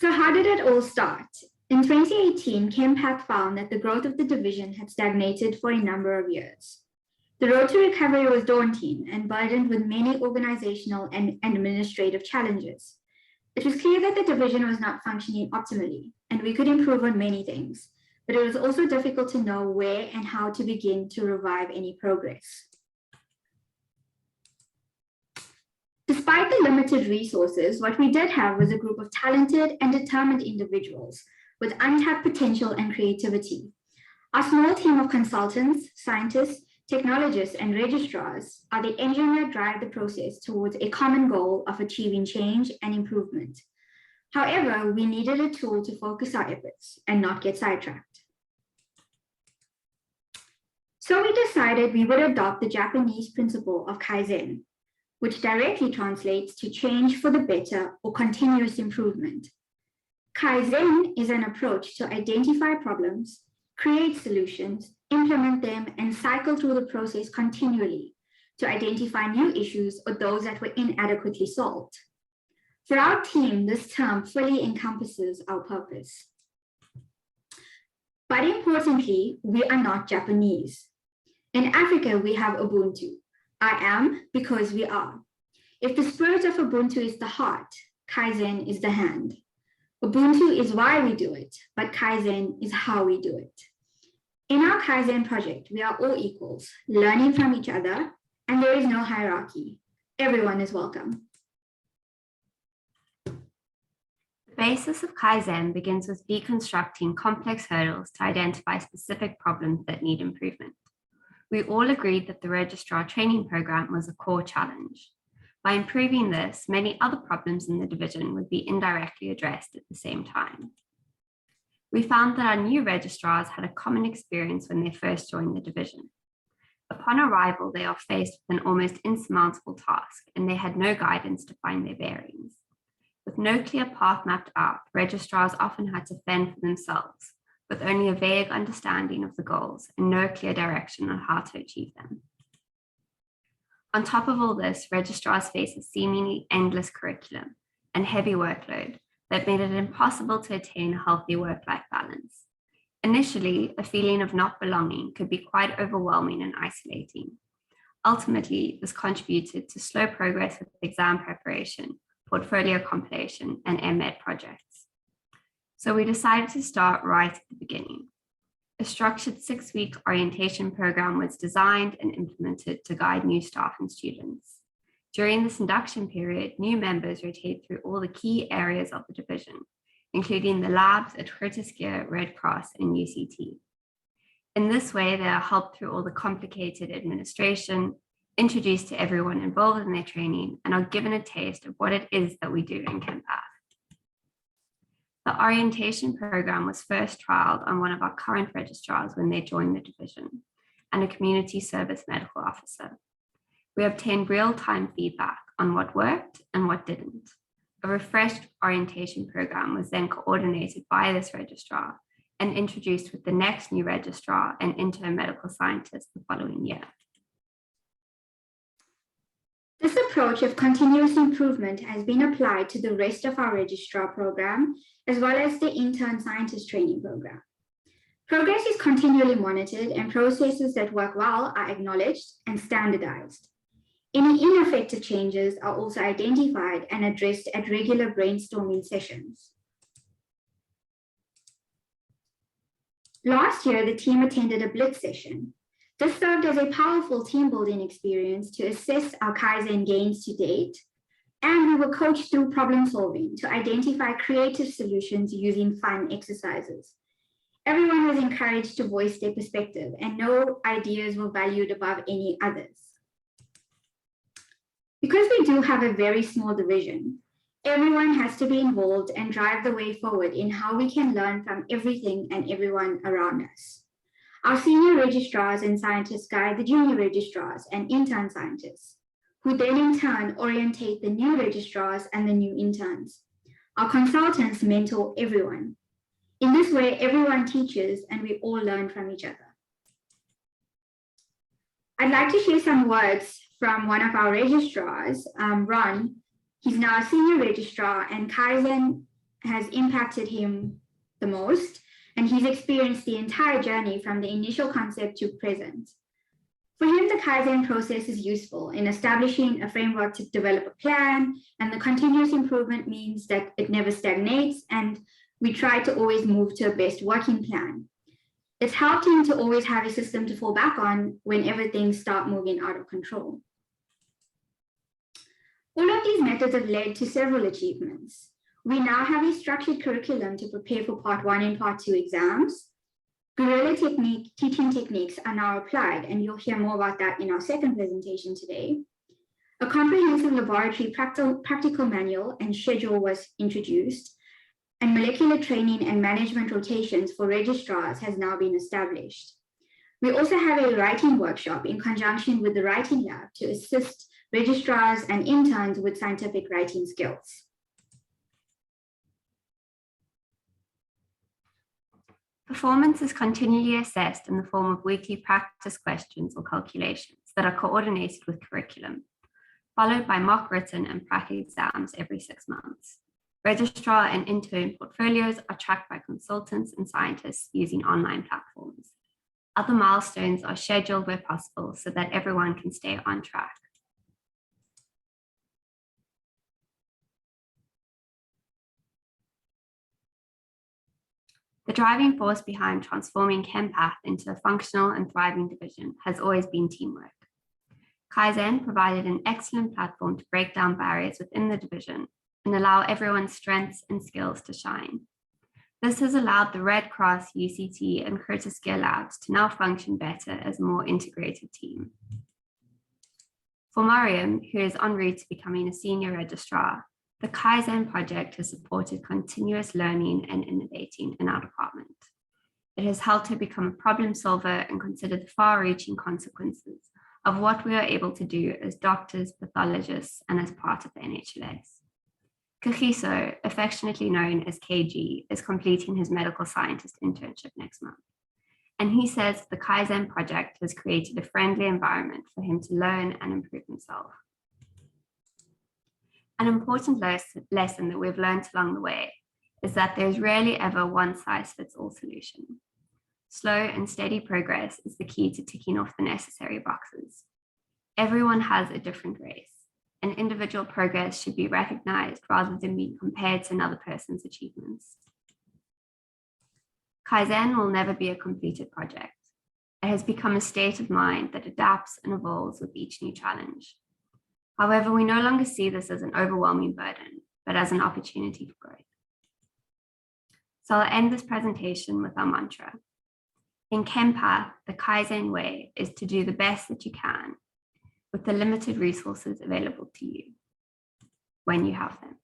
So how did it all start? In 2018, ChemPath found that the growth of the division had stagnated for a number of years. The road to recovery was daunting and burdened with many organizational and administrative challenges. It was clear that the division was not functioning optimally, and we could improve on many things, but it was also difficult to know where and how to begin to revive any progress. Despite the limited resources, what we did have was a group of talented and determined individuals with untapped potential and creativity. Our small team of consultants, scientists, technologists, and registrars are the engine that drive the process towards a common goal of achieving change and improvement. However, we needed a tool to focus our efforts and not get sidetracked. So we decided we would adopt the Japanese principle of Kaizen, which directly translates to change for the better or continuous improvement. Kaizen is an approach to identify problems, create solutions, implement them, and cycle through the process continually to identify new issues or those that were inadequately solved. For our team, this term fully encompasses our purpose. But importantly, we are not Japanese. In Africa, we have Ubuntu. I am because we are. If the spirit of Ubuntu is the heart, Kaizen is the hand. Ubuntu is why we do it, but Kaizen is how we do it. In our Kaizen project, we are all equals, learning from each other, and there is no hierarchy. Everyone is welcome. The basis of Kaizen begins with deconstructing complex hurdles to identify specific problems that need improvement. We all agreed that the registrar training program was a core challenge. By improving this, many other problems in the division would be indirectly addressed at the same time. We found that our new registrars had a common experience when they first joined the division. Upon arrival, they are faced with an almost insurmountable task, and they had no guidance to find their bearings. With no clear path mapped out, registrars often had to fend for themselves, with only a vague understanding of the goals and no clear direction on how to achieve them. On top of all this, registrars face a seemingly endless curriculum and heavy workload that made it impossible to attain a healthy work-life balance. Initially, a feeling of not belonging could be quite overwhelming and isolating. Ultimately, this contributed to slow progress with exam preparation, portfolio compilation, and MEd projects. So we decided to start right at the beginning. A structured 6-week orientation program was designed and implemented to guide new staff and students. During this induction period, new members rotate through all the key areas of the division, including the labs at Gear, Red Cross, and UCT. In this way, they are helped through all the complicated administration, introduced to everyone involved in their training, and are given a taste of what it is that we do in ChemPath. The orientation program was first trialed on one of our current registrars when they joined the division, and a community service medical officer. We obtained real-time feedback on what worked and what didn't. A refreshed orientation program was then coordinated by this registrar and introduced with the next new registrar and intern medical scientist the following year. This approach of continuous improvement has been applied to the rest of our registrar program, as well as the intern scientist training program. Progress is continually monitored, and processes that work well are acknowledged and standardized. Any ineffective changes are also identified and addressed at regular brainstorming sessions. Last year, the team attended a Blitz session. This served as a powerful team building experience to assess our Kaizen gains to date, and we were coached through problem solving to identify creative solutions using fun exercises. Everyone was encouraged to voice their perspective, and no ideas were valued above any others. Because we do have a very small division, everyone has to be involved and drive the way forward in how we can learn from everything and everyone around us. Our senior registrars and scientists guide the junior registrars and intern scientists, who then in turn orientate the new registrars and the new interns. Our consultants mentor everyone. In this way, everyone teaches and we all learn from each other. I'd like to share some words from one of our registrars, Ron. He's now a senior registrar, and Kaizen has impacted him the most, and he's experienced the entire journey from the initial concept to present. For him, the Kaizen process is useful in establishing a framework to develop a plan, and the continuous improvement means that it never stagnates, and we try to always move to a best working plan. It's helped him to always have a system to fall back on whenever things start moving out of control. All of these methods have led to several achievements. We now have a structured curriculum to prepare for Part 1 and Part 2 exams. Guerrilla teaching techniques are now applied, and you'll hear more about that in our second presentation today. A comprehensive laboratory practical manual and schedule was introduced, and molecular training and management rotations for registrars has now been established. We also have a writing workshop in conjunction with the writing lab to assist registrars and interns with scientific writing skills. Performance is continually assessed in the form of weekly practice questions or calculations that are coordinated with curriculum, followed by mock written and practice exams every 6 months. Registrar and intern portfolios are tracked by consultants and scientists using online platforms. Other milestones are scheduled where possible so that everyone can stay on track. The driving force behind transforming ChemPath into a functional and thriving division has always been teamwork. Kaizen provided an excellent platform to break down barriers within the division and allow everyone's strengths and skills to shine. This has allowed the Red Cross, UCT, and Curtis Gear Labs to now function better as a more integrated team. For Mariam, who is en route to becoming a senior registrar, the Kaizen project has supported continuous learning and innovating in our department. It has helped her become a problem solver and consider the far-reaching consequences of what we are able to do as doctors, pathologists, and as part of the NHLS. Kagiso, affectionately known as KG, is completing his medical scientist internship next month. And he says the Kaizen project has created a friendly environment for him to learn and improve himself. An important lesson that we've learned along the way is that there's rarely ever one size fits all solution. Slow and steady progress is the key to ticking off the necessary boxes. Everyone has a different race, and individual progress should be recognized rather than being compared to another person's achievements. Kaizen will never be a completed project. It has become a state of mind that adapts and evolves with each new challenge. However, we no longer see this as an overwhelming burden, but as an opportunity for growth. So I'll end this presentation with our mantra. In ChemPath, the Kaizen way is to do the best that you can with the limited resources available to you when you have them.